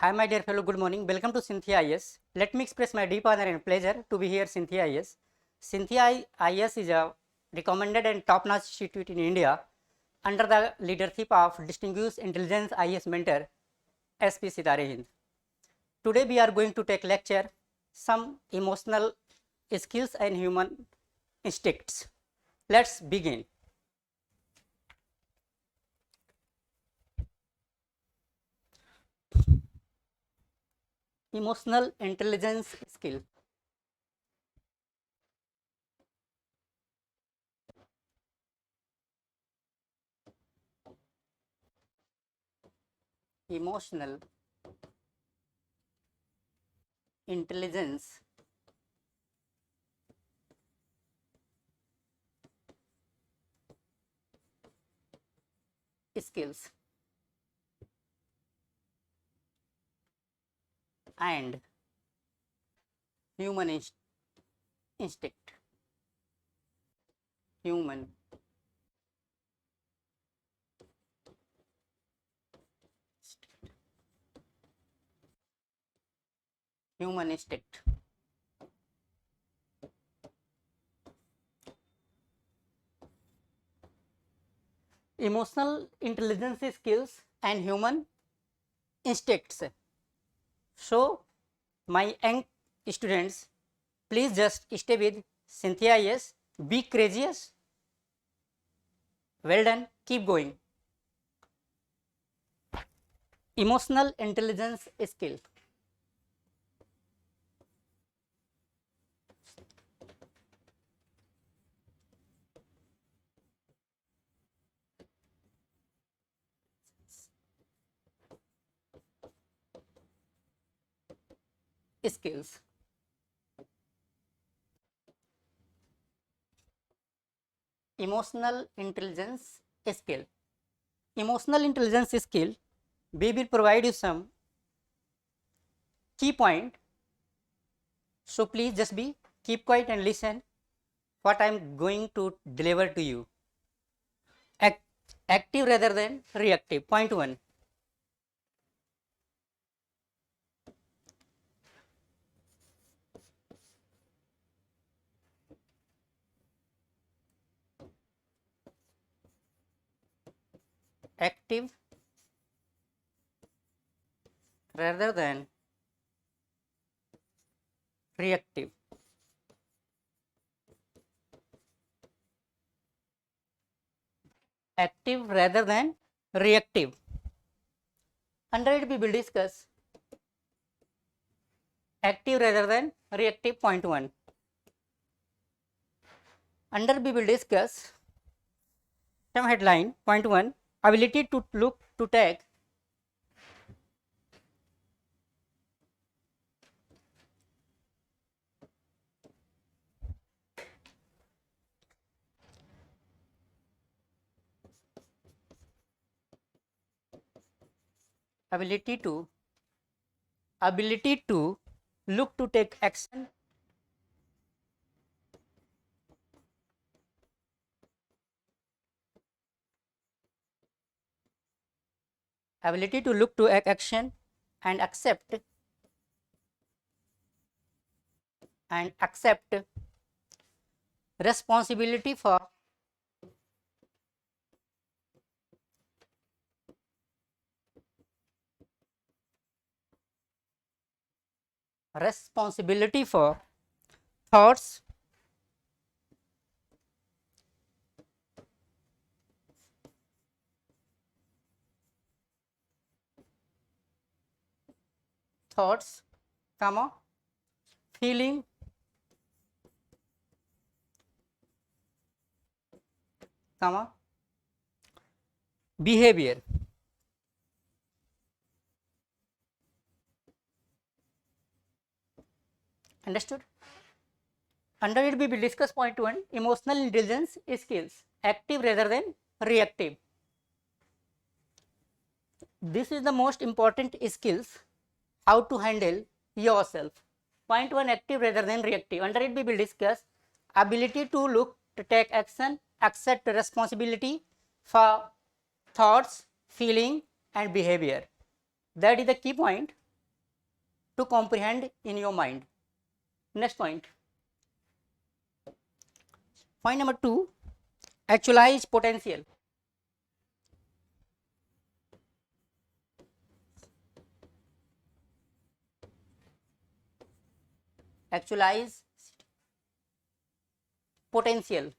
Hi my dear fellow, good morning. Welcome to Cynthia IAS. Let me express my deep honor and pleasure to be here Cynthia IAS. Cynthia IAS is a recommended and top-notch institute in India under the leadership of distinguished intelligence IAS mentor SP Sitarehind. Today we are going to take lecture some emotional skills and human instincts. Let's begin. Emotional intelligence skill. Emotional intelligence skills and human instinct. Human human instinct. Emotional intelligence skills and human instincts. So, my young students, please just stay with Cynthia. Yes, be courageous. Well done. Keep going. Emotional intelligence skill. Skills. Emotional intelligence skill. Emotional intelligence skill, we will provide you some key point. So please just be keep quiet and listen what I am going to deliver to you. Active rather than reactive. Point 1. Active rather than reactive. Active rather than reactive. Under it we will discuss active rather than reactive. Point 1. Under we will discuss some headline. Point 1. Ability to look to take ability to look to take action ability to look to action and accept responsibility for thoughts, comma, feeling, comma, behavior. Understood? Under it we will discuss point 1, emotional intelligence skills, active rather than reactive. This is the most important skills, how to handle yourself. Point 1, active rather than reactive. Under it we will discuss ability to look to take action, accept responsibility for thoughts, feeling and behavior. That is the key point. to comprehend in your mind. Next point. Point number 2, actualize potential. Actualize potential.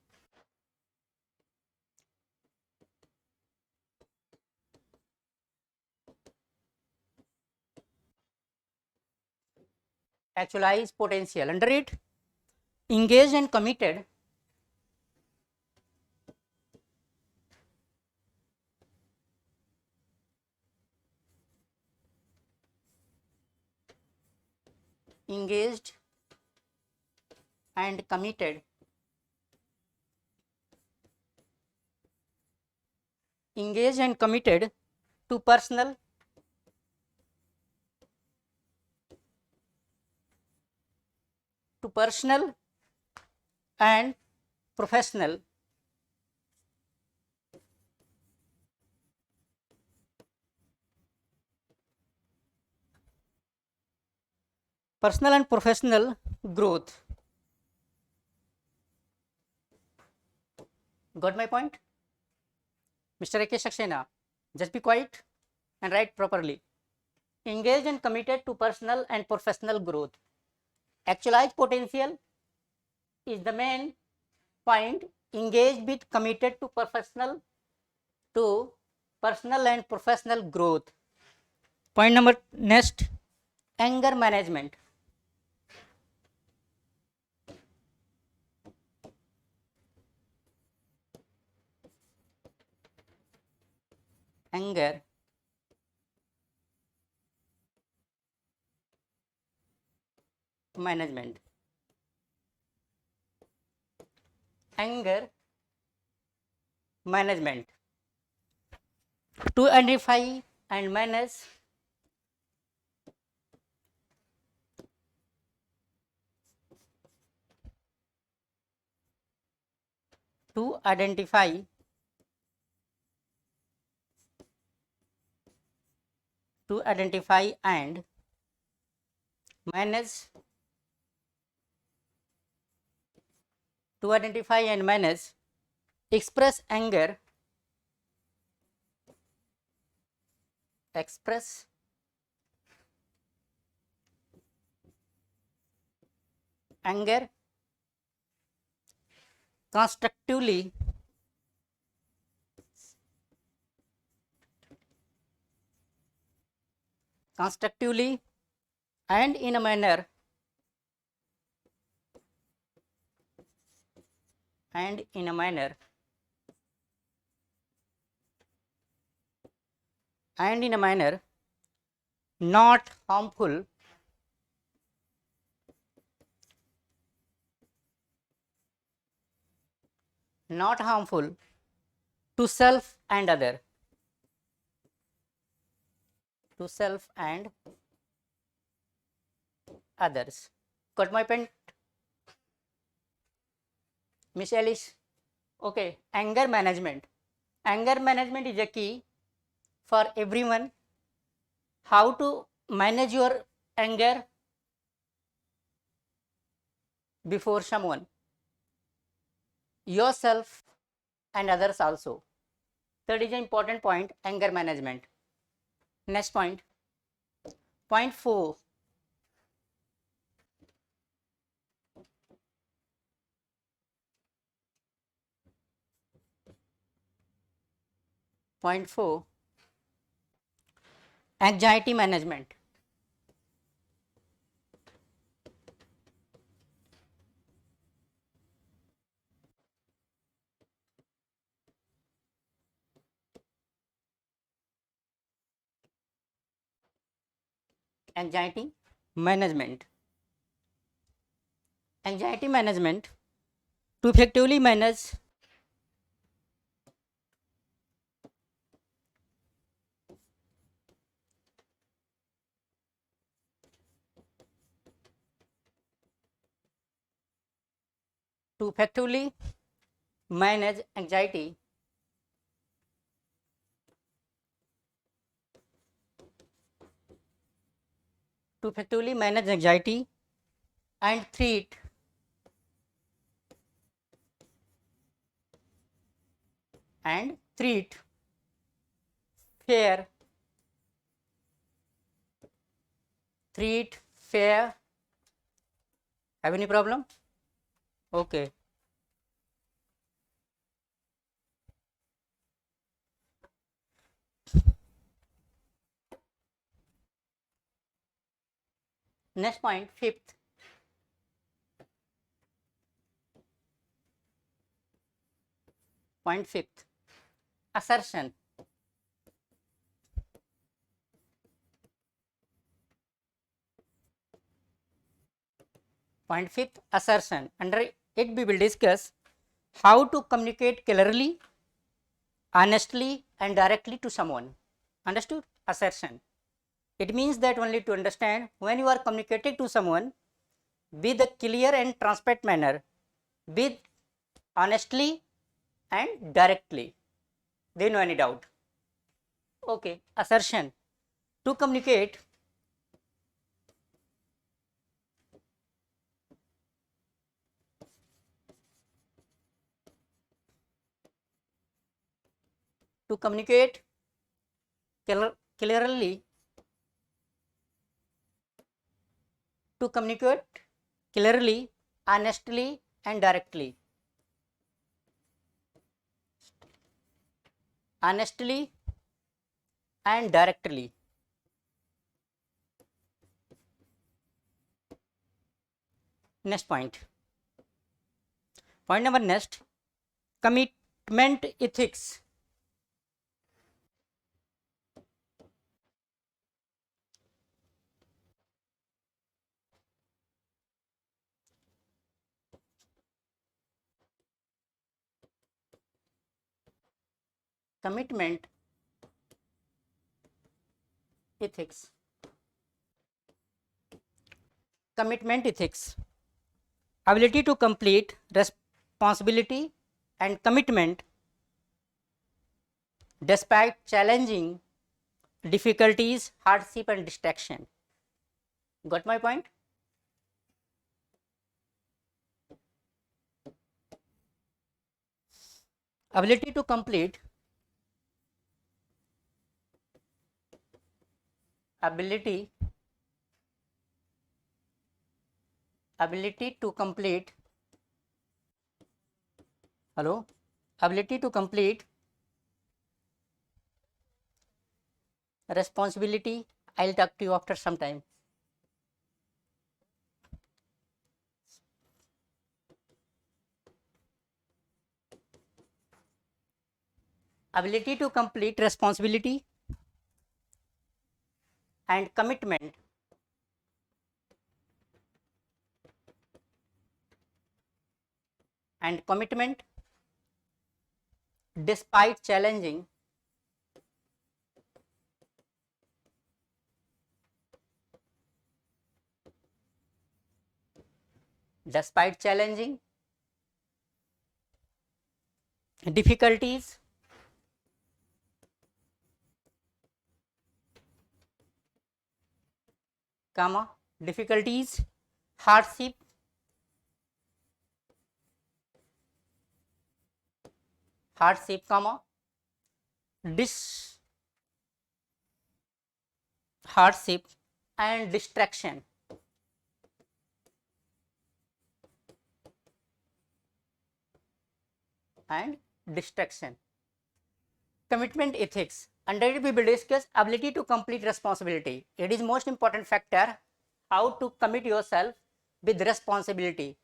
Actualize potential. Under it, engaged and committed engaged and committed to personal and professional growth. Got my point? Mr. A.K. Saxena, just be quiet and write properly. Engaged and committed to personal and professional growth. Actualized potential is the main point. Engaged with committed to personal and professional growth. Point number next, anger management. Anger management. Anger management. To identify and manage to identify and manage express anger constructively and in a manner not harmful to self and other. Others. Got my point, Miss Alice? Okay, anger management. Anger management is a key for everyone. How to manage your anger before someone, yourself and others also. That is an important point, anger management. Next point, point 4. Point 4, anxiety management. Anxiety management. Anxiety management, to effectively manage anxiety, to effectively manage anxiety and treat fear, have any problem? Okay. Next point, fifth. Point fifth, assertion. Point fifth, assertion. Under it we will discuss how to communicate clearly, honestly and directly to someone. Understood? Assertion. It means that only to understand when you are communicating to someone with a clear and transparent manner, with honestly and directly. There is no any doubt. Okay, assertion. To communicate clearly, to communicate clearly, honestly and directly. Honestly and directly. Next point. Point number next, commitment ethics. Commitment ethics. Commitment ethics. Ability to complete responsibility and commitment despite challenging difficulties, hardship and distraction. Got my point? Ability to complete ability to complete ability to complete responsibility. I'll talk to you after some time. Ability to complete responsibility and commitment despite challenging difficulties, hardship hardship and distraction. Commitment ethics. Under it we will discuss ability to complete responsibility. It is most important factor, how to commit yourself with responsibility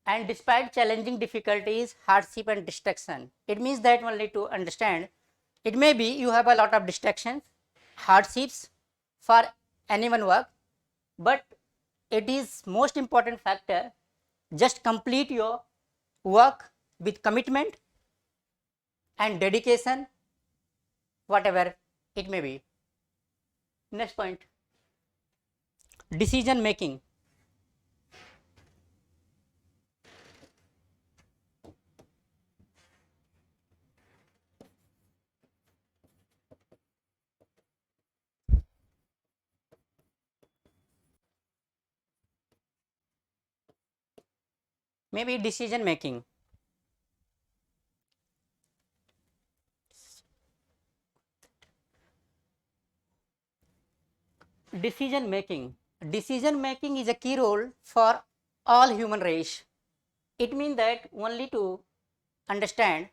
and despite challenging difficulties, hardship and distraction. It means that only to understand, it may be you have a lot of distractions, hardships for anyone work, but it is most important factor, just complete your work with commitment and dedication, whatever it may be. Next point, decision making. maybe decision making. Decision making. Decision making is a key role for all human race. It means that only to understand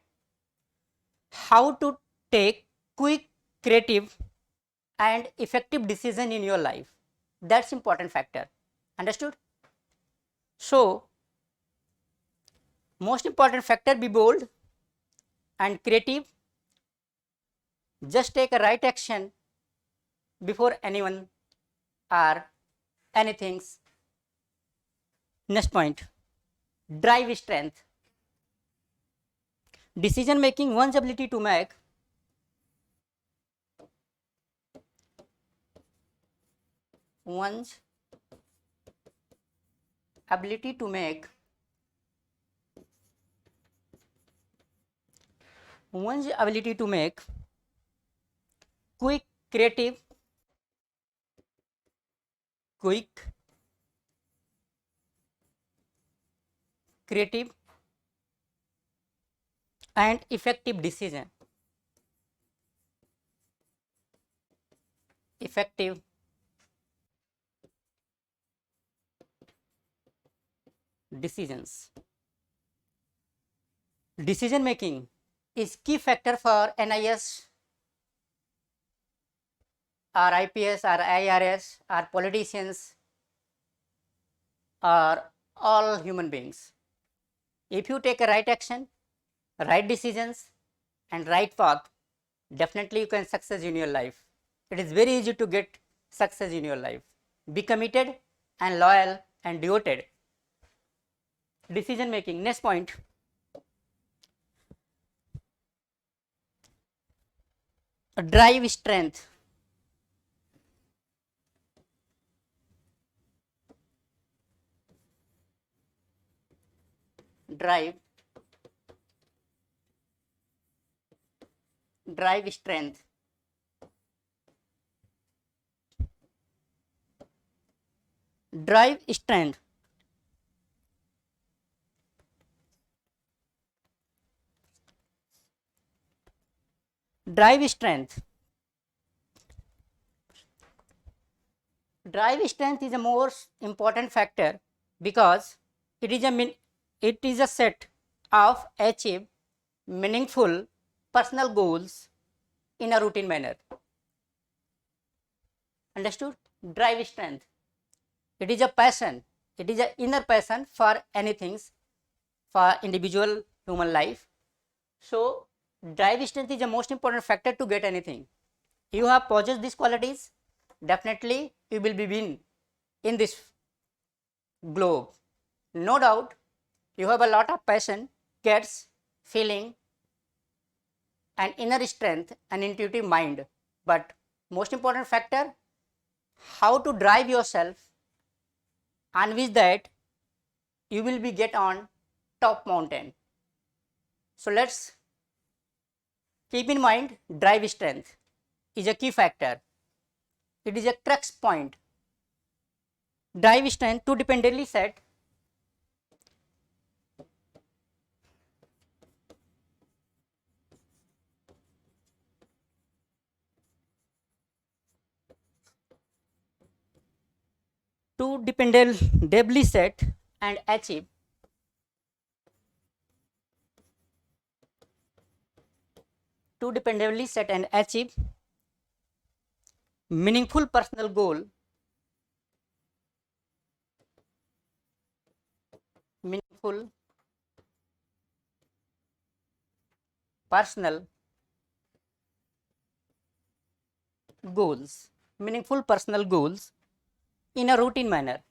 how to take quick, creative and effective decision in your life. That's important factor. Understood? So, most important factor, be bold and creative. Just take a right action before anyone or anything. Next point, drive strength. Decision making, one's ability to make one's ability to make one's ability to make quick, creative, quick, creative and effective decision. Effective decisions. Decision making is key factor for NIS or IPS or IRS or politicians or all human beings. If you take a right action, right decisions and right path, definitely you can success in your life. It is very easy to get success in your life. Be committed and loyal and devoted. Decision making. Next point, drive strength. Drive strength. Drive strength. Drive strength. Drive strength is a most important factor because it is a set of achieve meaningful personal goals in a routine manner. Understood? Drive strength. It is a passion. It is an inner passion for anything for individual human life. So, drive strength is the most important factor to get anything. You have possessed these qualities, definitely you will be win in this globe. No doubt, you have a lot of passion, gets, feeling, and inner strength and intuitive mind. But most important factor, how to drive yourself, and with that you will be get on top mountain. So let's keep in mind, drive strength is a key factor. It is a crux point. Drive strength to dependently set to dependably set and achieve to dependably set and achieve meaningful personal goal, meaningful personal goals, meaningful personal goals in a routine manner.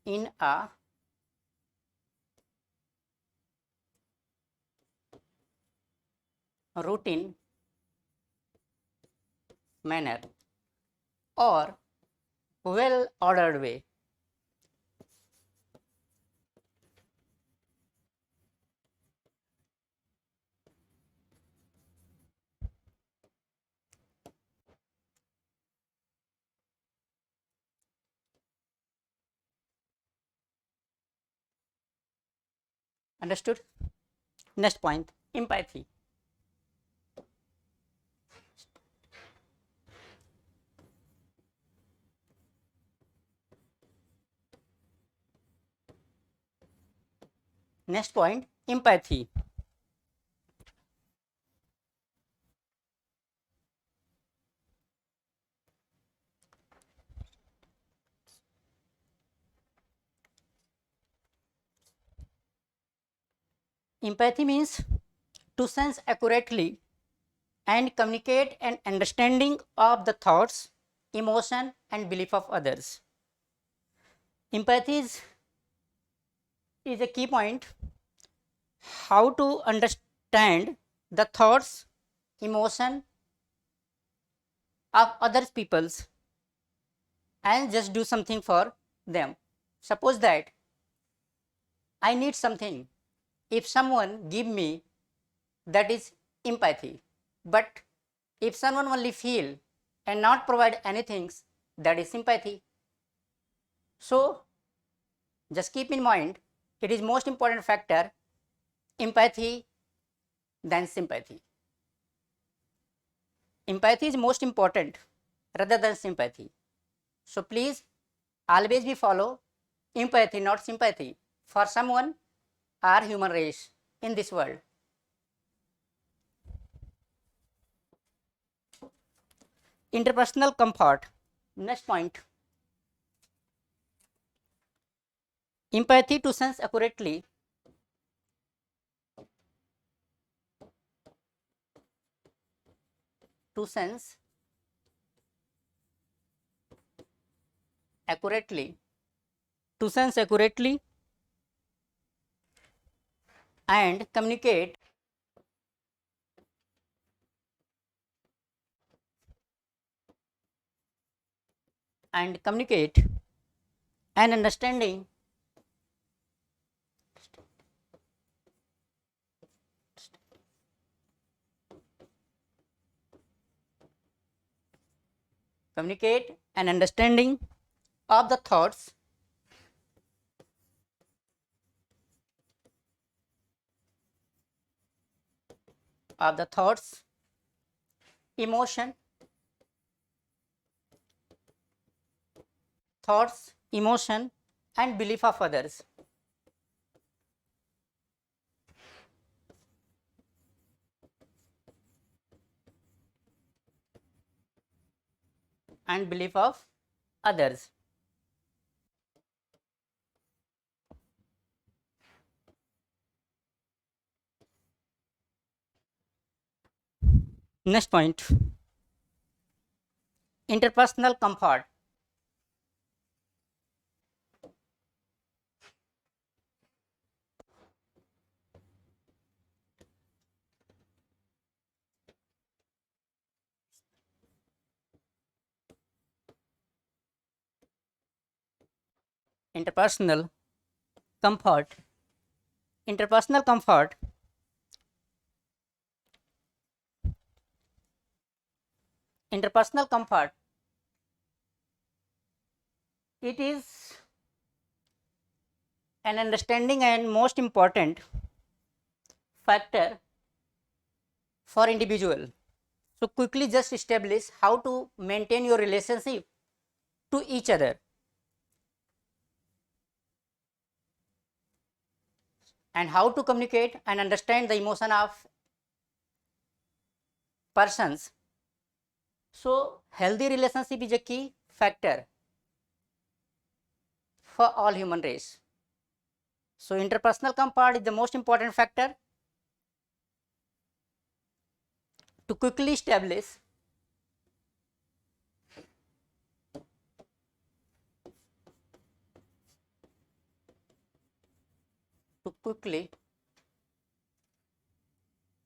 In a routine manner or well ordered way. Understood? Next point, empathy. Next point, empathy. Empathy means to sense accurately and communicate an understanding of the thoughts, emotion and belief of others. Empathy is a key point. How to understand the thoughts, emotion of other people's and just do something for them. Suppose that I need something. If someone give me, that is empathy. But if someone only feel and not provide anything, that is sympathy. So just keep in mind, it is most important factor, empathy than sympathy. Empathy is most important rather than sympathy. So please always be follow empathy, not sympathy, for someone or human race in this world. Interpersonal comfort. Next point. Empathy to sense accurately to sense accurately to sense accurately and communicate and understanding communicate an understanding of the thoughts, emotion, emotion and belief of others. And belief of others. Next point, interpersonal comfort. Interpersonal comfort. Interpersonal comfort interpersonal comfort, it is an understanding and most important factor for individual. So quickly just establish how to maintain your relationship to each other and how to communicate and understand the emotion of persons. So healthy relationship is a key factor for all human race. So interpersonal comfort is the most important factor to quickly establish to quickly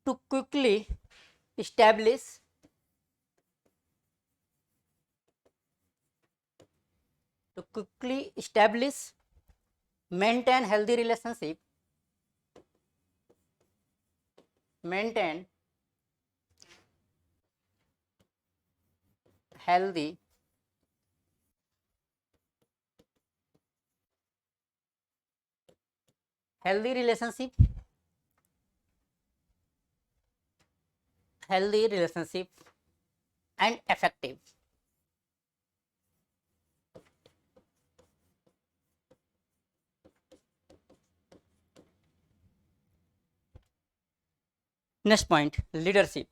to quickly establish to quickly establish maintain healthy relationship, maintain healthy healthy relationship, and effective. Next point, leadership.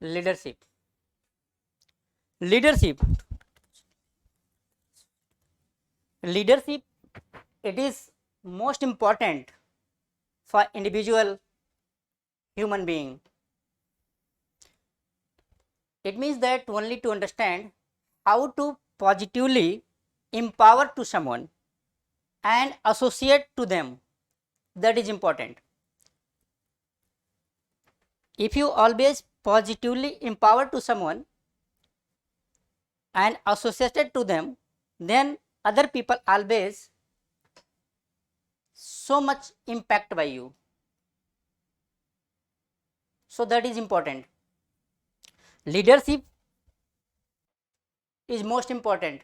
Leadership. Leadership. Leadership, it is most important for individual human being. It means that only to understand how to positively empower to someone and associate to them, that is important. If you always positively empower to someone and associated to them, then other people always so much impact by you. So that is important. Leadership is most important.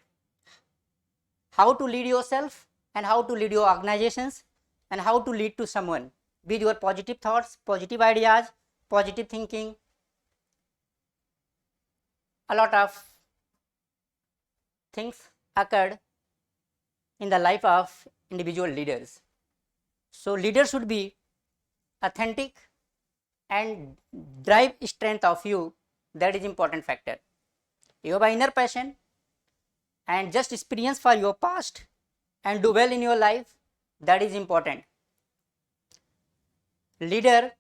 How to lead yourself and how to lead your organizations and how to lead to someone with your positive thoughts, positive ideas, positive thinking. A lot of things occurred in the life of individual leaders. So leader should be authentic and drive strength of you, that is important factor. You have an inner passion and just experience for your past and do well in your life, that is important. Leader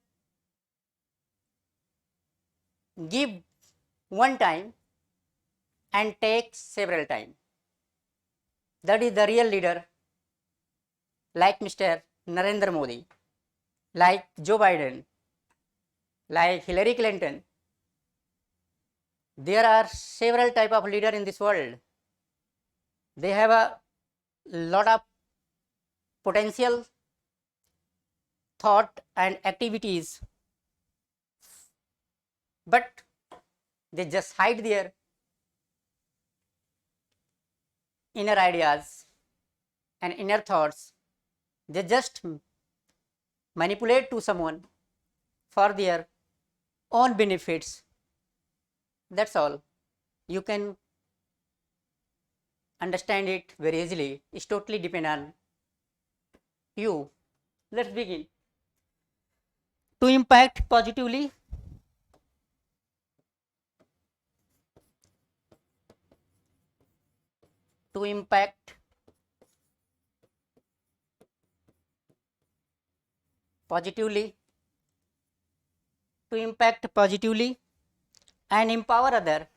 give one time and take several time, that is the real leader, like Mr. Narendra Modi, like Joe Biden, like Hillary Clinton. There are several type of leader in this world. They have a lot of potential thought and activities, but they just hide their inner ideas and inner thoughts. They just manipulate to someone for their own benefits. That's all. You can understand it very easily. It's totally depend on you. Let's begin. To impact positively, to impact positively, to impact positively and empower other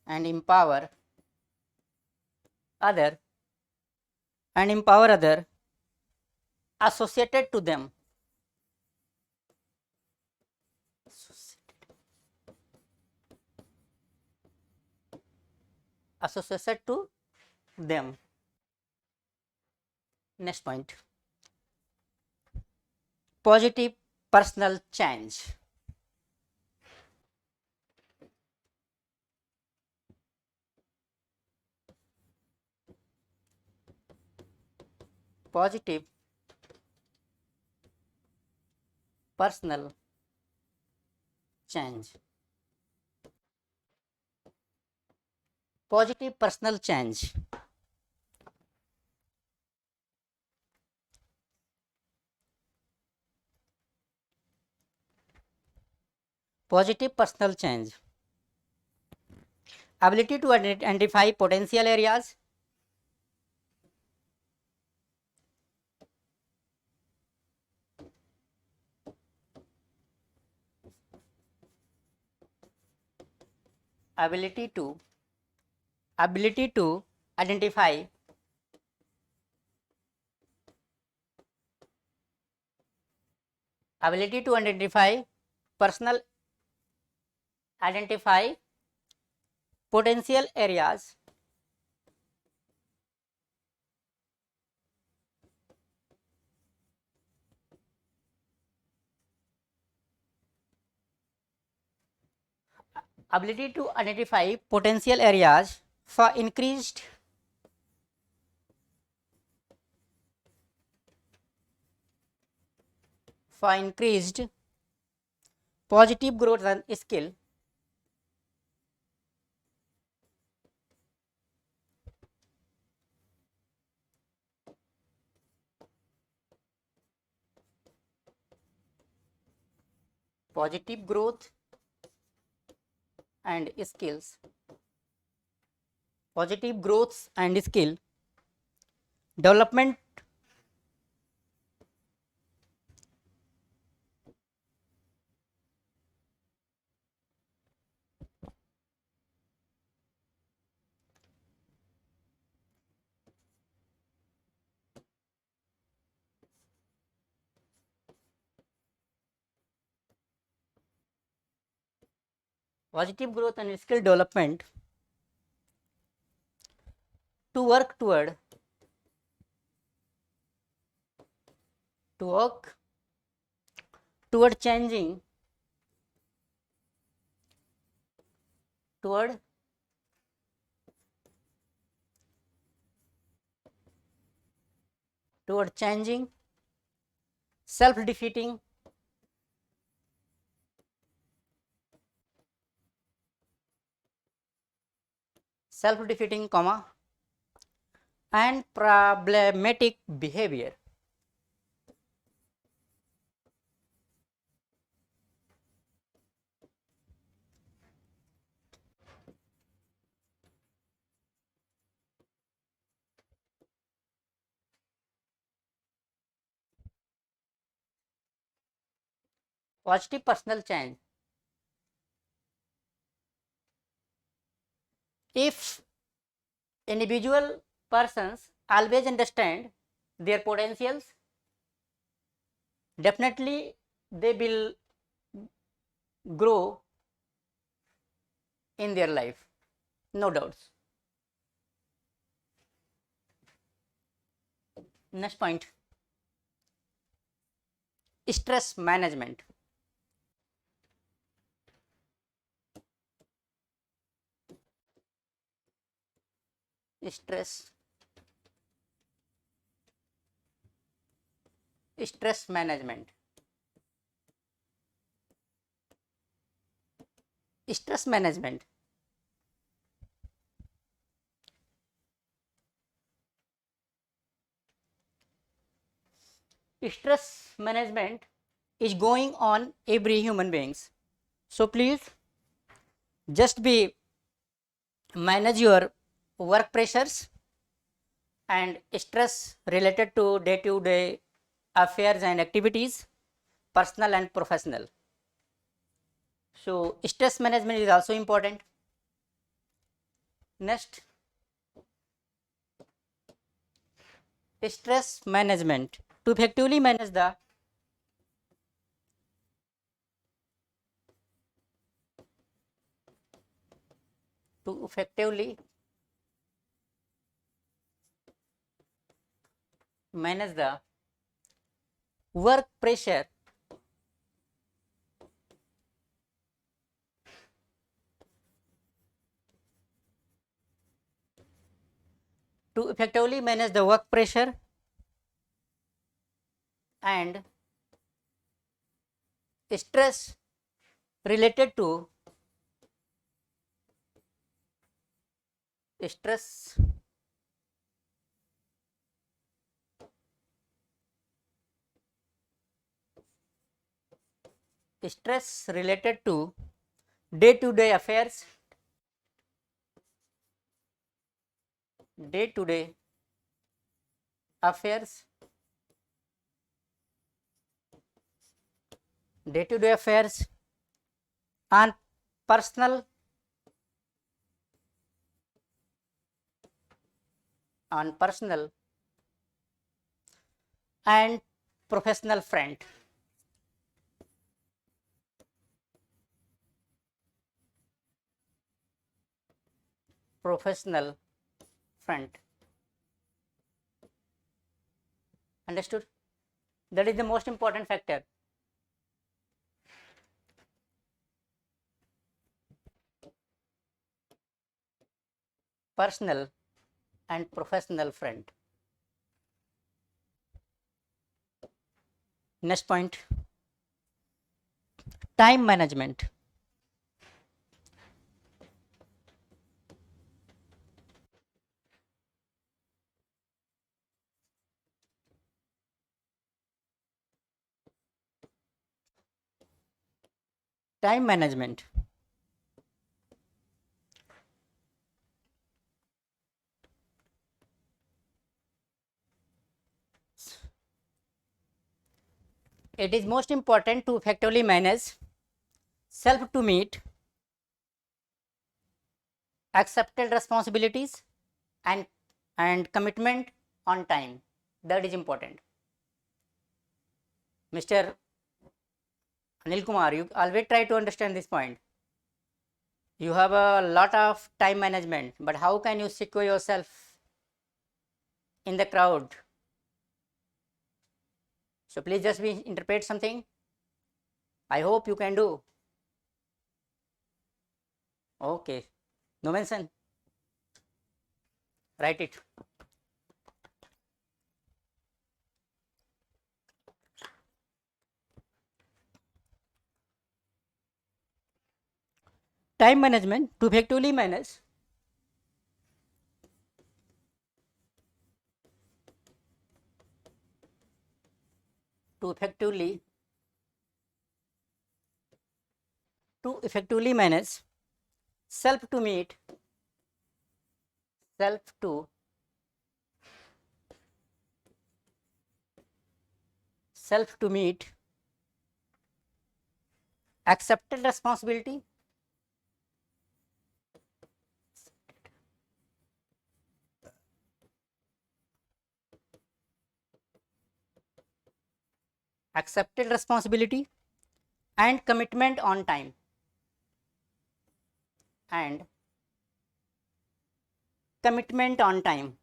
and empower other and empower other associated to them, associated to them. Next point, positive personal change. Positive personal change. Positive personal change. Positive personal change. Ability to identify potential areas. Ability to identify personal identify potential areas ability to identify potential areas for increased positive growth and skill. Positive growth and skills. Positive growths and skill development positive growth and skill development to work toward changing toward changing self-defeating comma and problematic behavior. Positive personal change. If individual persons always understand their potentials, definitely they will grow in their life, no doubts. Next point, stress management. Stress management. Stress management. Stress management is going on every human beings. So please just be manage your work pressures and stress related to day-to-day affairs and activities, personal and professional. So stress management is also important. Next, stress management. To effectively manage the work pressure and stress related to day-to-day affairs, and personal and professional front. Understood? That is the most important factor. personal and professional friend. Next point, time management. Time management. It is most important to effectively manage self to meet accepted responsibilities and commitment on time. That is important. Mr. Anil Kumar, you always try to understand this point. You have a lot of time management, but how can you secure yourself in the crowd? So please just interpret something. I hope you can do. Okay. No mention. Write it. Time management to effectively manage to effectively manage self to meet self to meet accepted responsibility and commitment on time and commitment on time.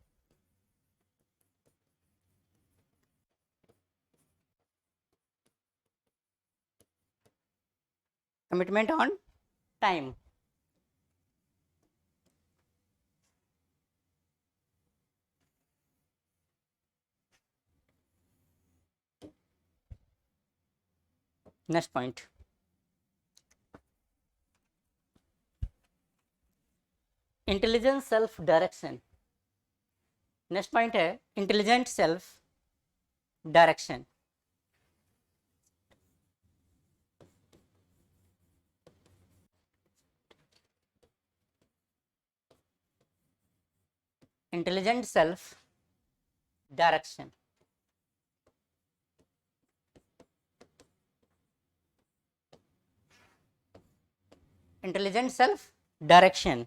Commitment on time. Next point, intelligent self direction. Next point है intelligent self direction. Intelligent self direction. Intelligent self direction.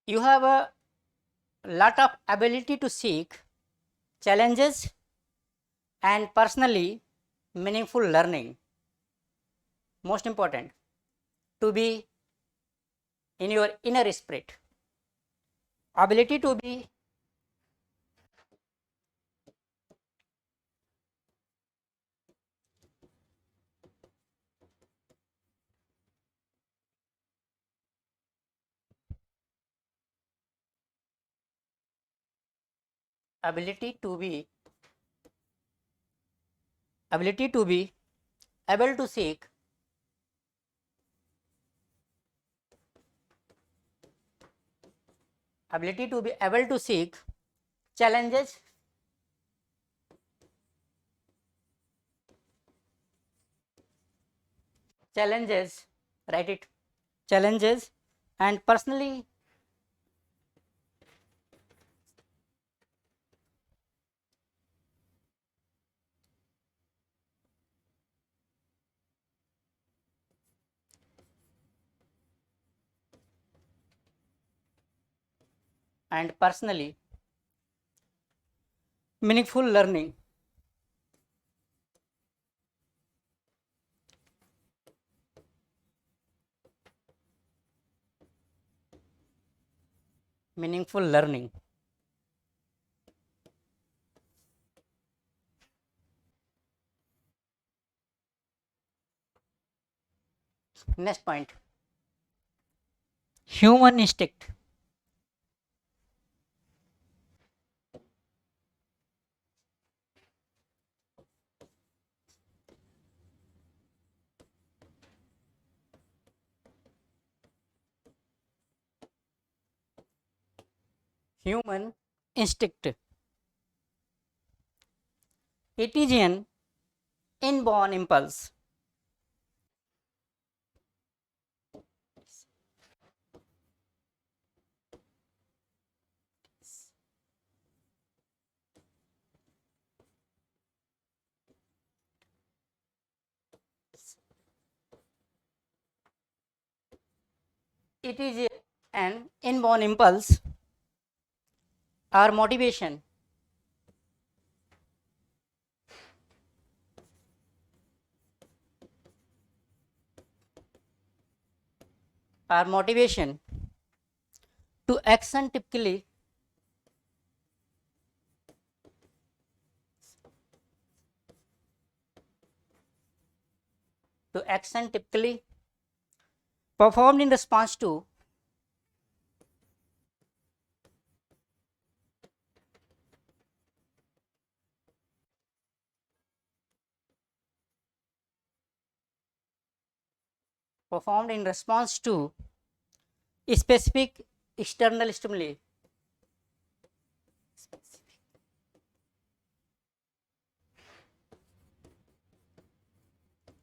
You have a lot of ability to seek challenges and personally meaningful learning. Most important, to be in your inner spirit. Ability to be ability to be able to seek challenges write it, challenges and personally meaningful learning. Meaningful learning. Next point, human instinct. Human instinct. It is an inborn impulse. It is an inborn impulse or motivation to action typically performed in response to specific external stimuli.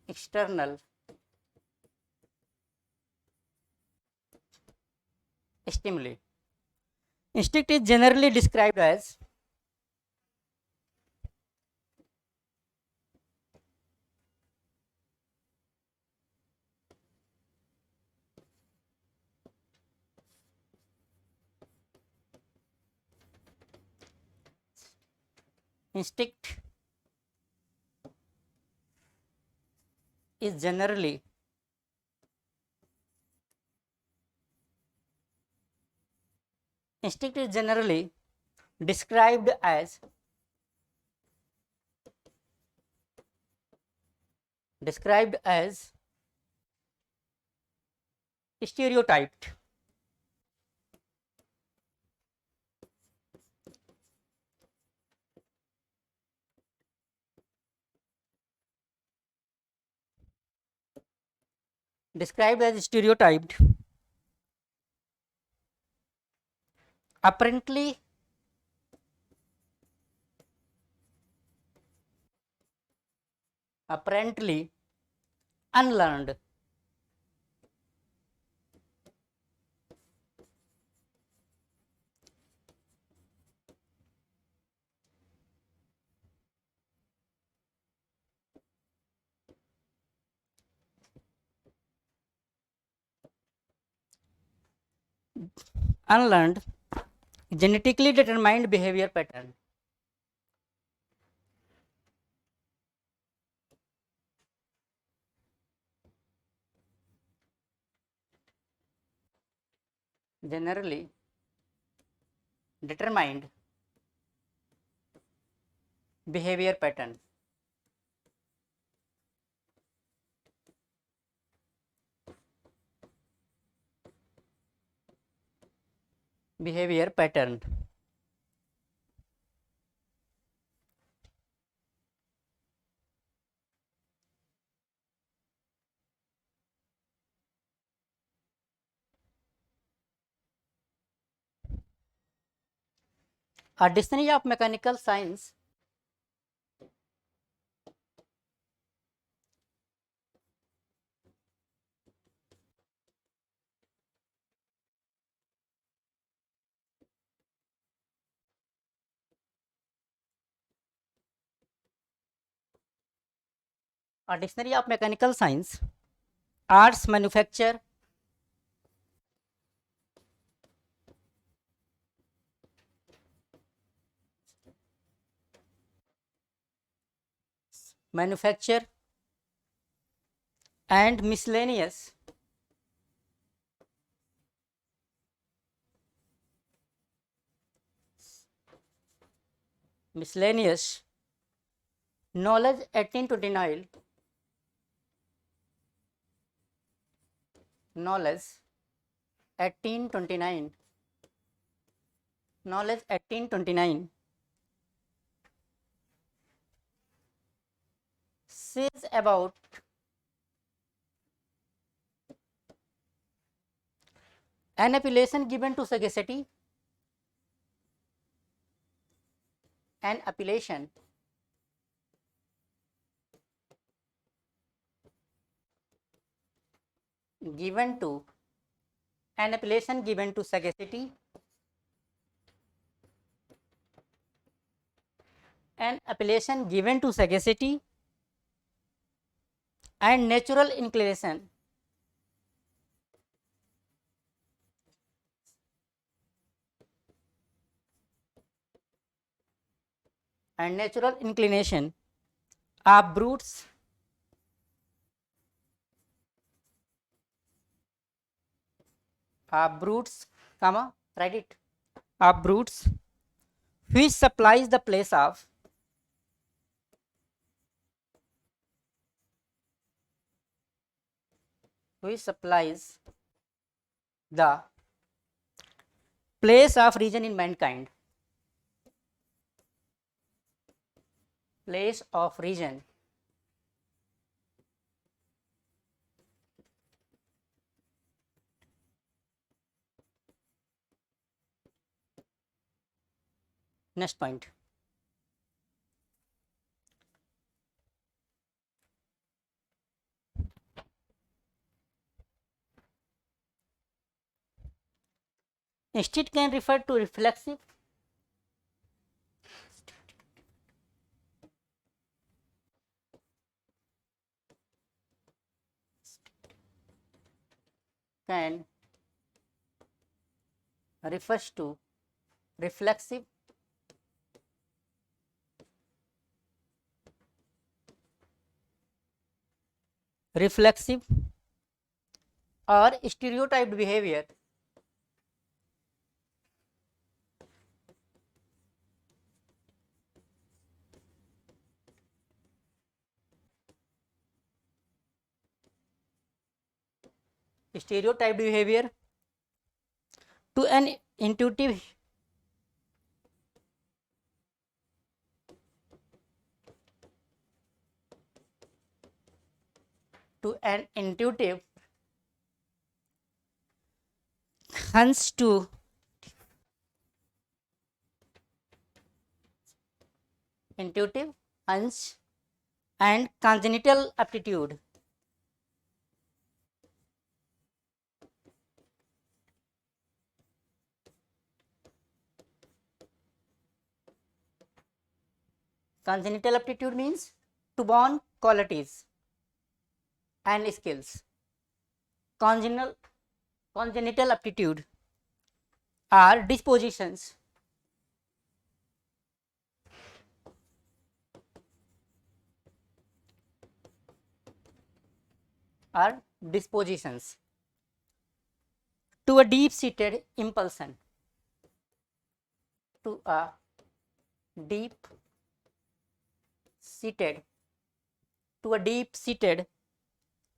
External stimuli. Instinct is generally described as instinct is generally described as stereotyped. Described as stereotyped, apparently unlearned, genetically determined behavior pattern. Generally determined behavior pattern. Behavior pattern. A dictionary of mechanical science arts manufacture and miscellaneous knowledge 18 to denial knowledge 1829, knowledge 1829 says about an appellation given to sagacity, an appellation given to an appellation given to sagacity, an appellation given to sagacity and natural inclination, and natural inclination of brutes comma, write it, of brutes which supplies the place of which supplies the place of reason in mankind, place of reason next point. Instinct can refer to reflexive, can refers to reflexive, reflexive or stereotyped behavior stereotyped behavior to an intuitive hunch to intuitive hunch and congenital aptitude, congenital aptitude means to born qualities and skills, congenital aptitude are dispositions are dispositions to a deep seated impulsion, to a deep seated to a deep seated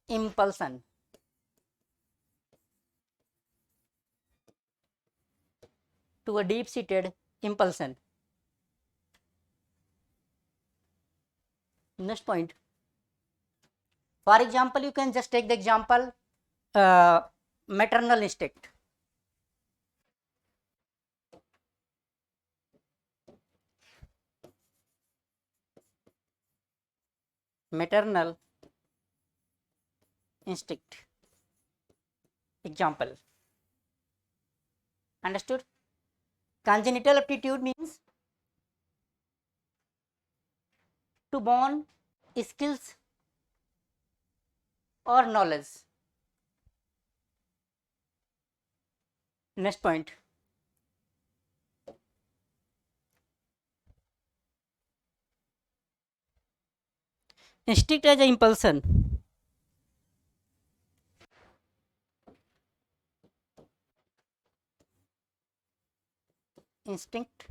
impulsion, to a deep seated impulsion. Next point, for example, you can just take the example maternal instinct. Maternal instinct example. Understood? Congenital aptitude means to born skills or knowledge. Next point, instinct as an impulsion. Instinct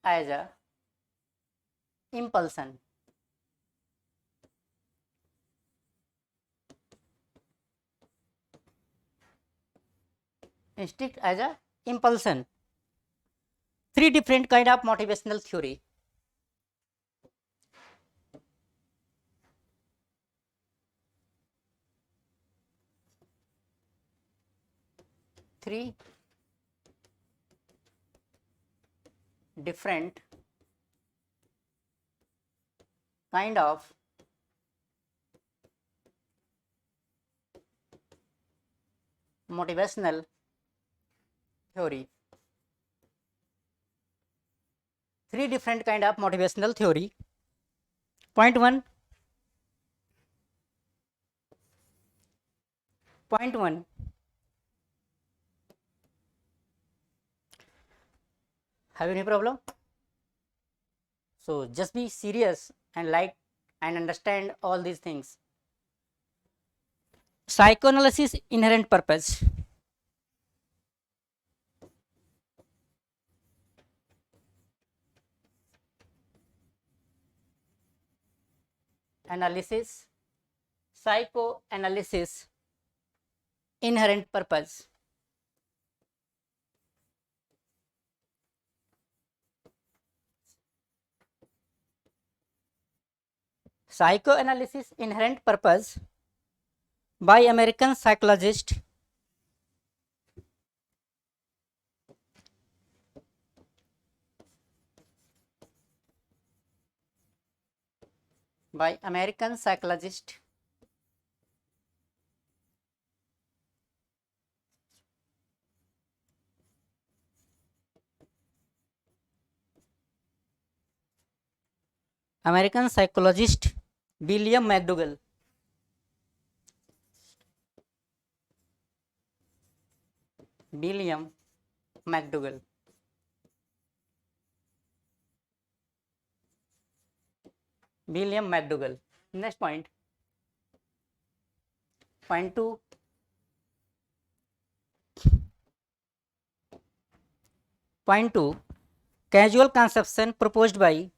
as a impulsion. instinct as a impulsion. Three different kind of motivational theory. Three different kind of motivational theory. Three different kind of motivational theory. Point 1. Point 1. Have any problem? So just be serious and like and understand all these things. Psychoanalysis inherent purpose. Analysis. Psychoanalysis inherent purpose. Psychoanalysis inherent purpose by American psychologist by American psychologist American psychologist William McDougall. William McDougall. William McDougall. Next point. Point 2. Point 2. Casual conception proposed by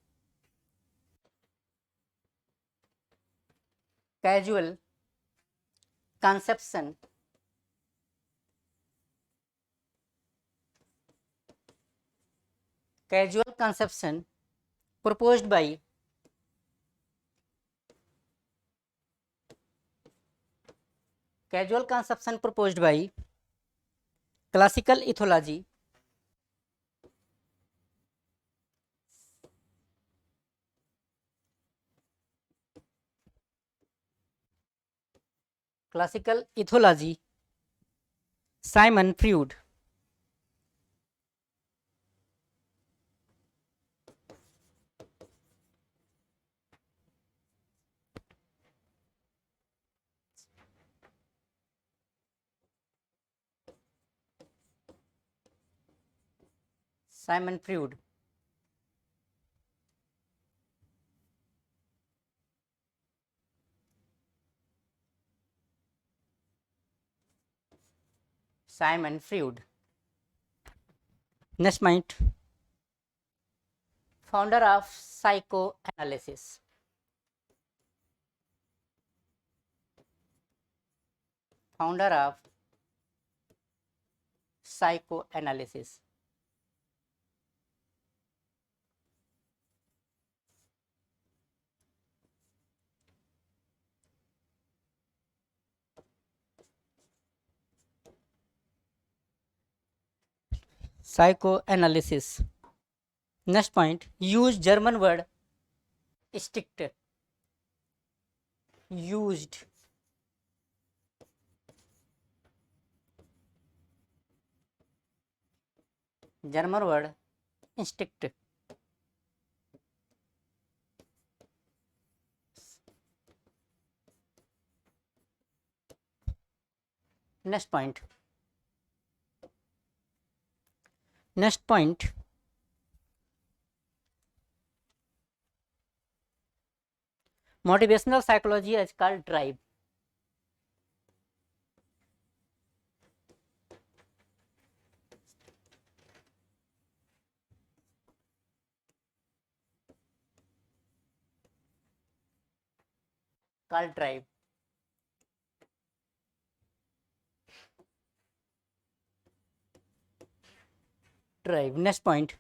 casual conception proposed by classical ethology Simon Freud. Simon Freud. Simon Freud. Next point. Founder of psychoanalysis. Founder of psychoanalysis. Psychoanalysis. Next point. Use German word instinct. Used German word instinct. Next point. Next point. Motivational psychology is called drive. Called drive. drive. Next point.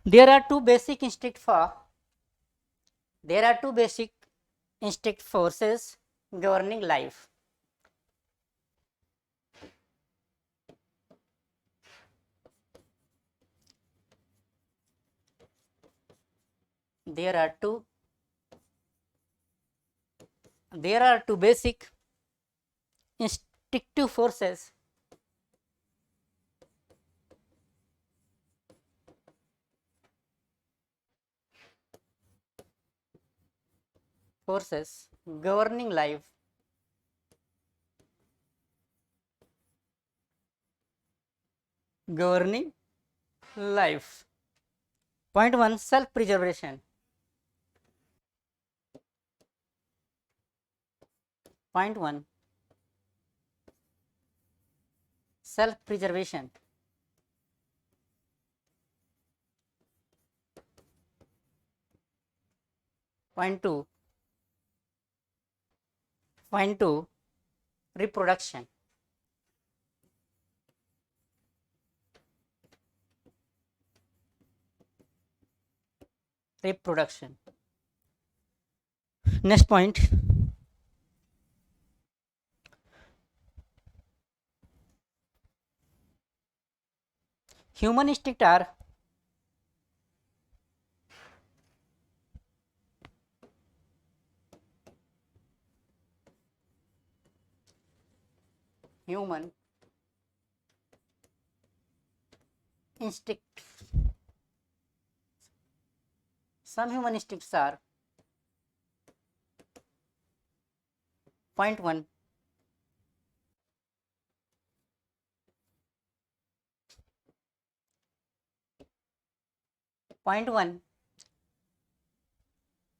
There are two basic instinct forces governing life. There are two basic instinctive forces governing life. Point 1, self preservation. Point 1, self preservation. Point 2, reproduction. Next point. Human instinct are human instinct. Some human instincts are point 1,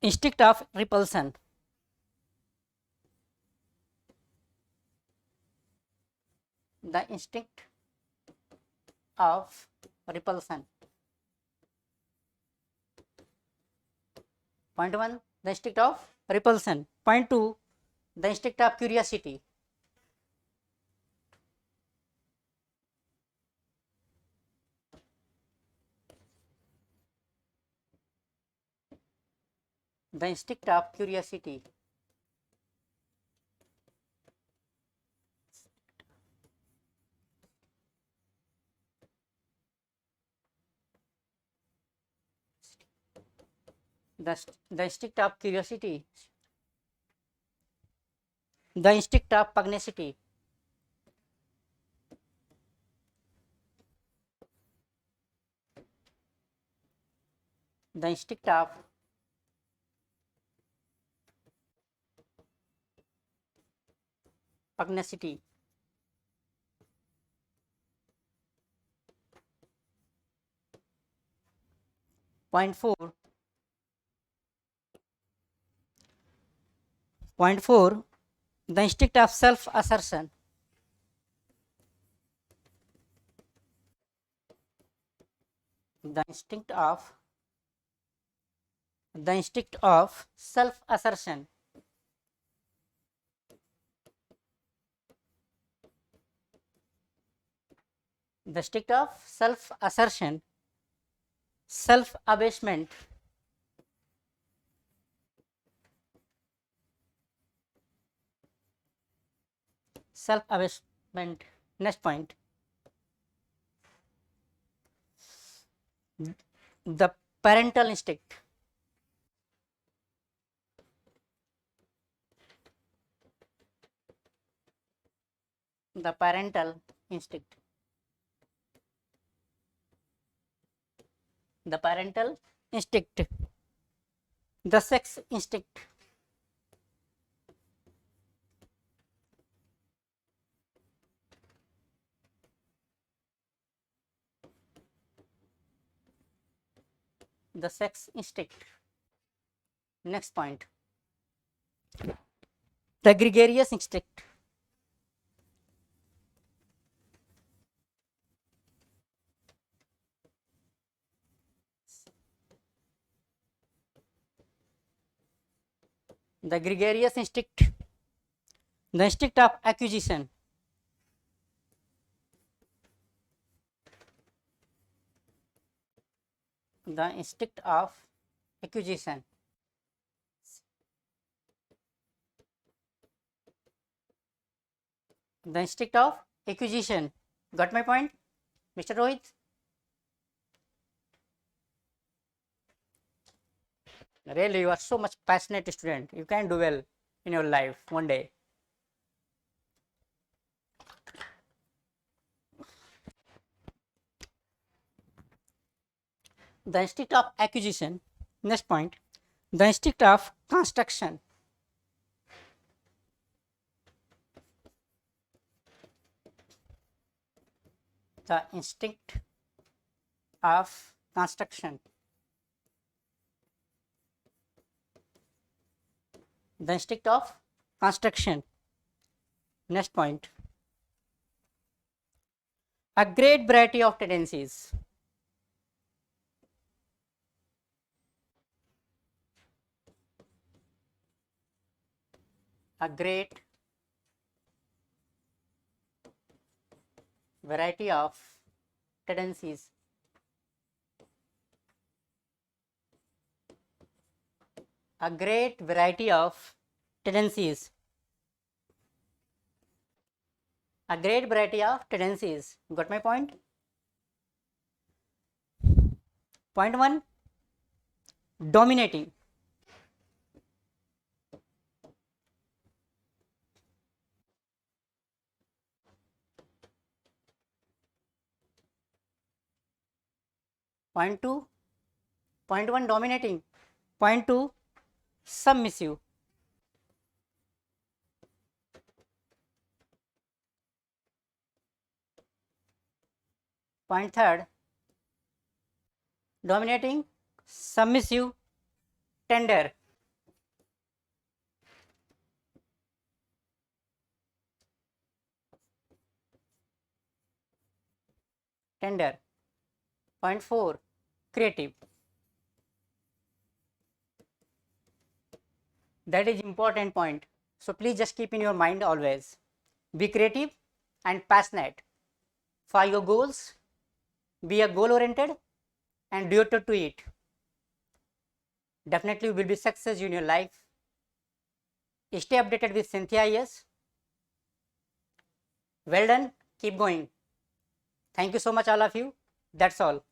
instinct of repulsion. The instinct of repulsion. Point 1, the instinct of repulsion. Point 2, the instinct of curiosity. The instinct of curiosity. The instinct of curiosity. The instinct of pugnacity. The instinct of pugnacity. Point 4, the instinct of self assertion. The instinct of self assertion. The instinct of self assertion, self abasement. Next point. The parental instinct. The parental instinct. The parental instinct. The sex instinct. The sex instinct. Next point. The gregarious instinct. The gregarious instinct. The instinct of acquisition. The instinct of acquisition. The instinct of acquisition. Got my point, Mr. Rohit? Really, you are so much passionate student. You can do well in your life one day. The instinct of acquisition. Next point, the instinct of construction. The instinct of construction. The instinct of construction. Next point, a great variety of tendencies. A great variety of tendencies. A great variety of tendencies. A great variety of tendencies. Got my point? Point 1, dominating. Point 2, point 1, dominating. Point 2, submissive. Point 3, dominating, submissive, tender. Tender. Point 4, creative. That is important point. So please just keep in your mind always. Be creative and passionate for your goals. Be a goal oriented and devoted to it. Definitely you will be success in your life. Stay updated with Cynthia IAS. Well done. Keep going. Thank you so much all of you. That's all.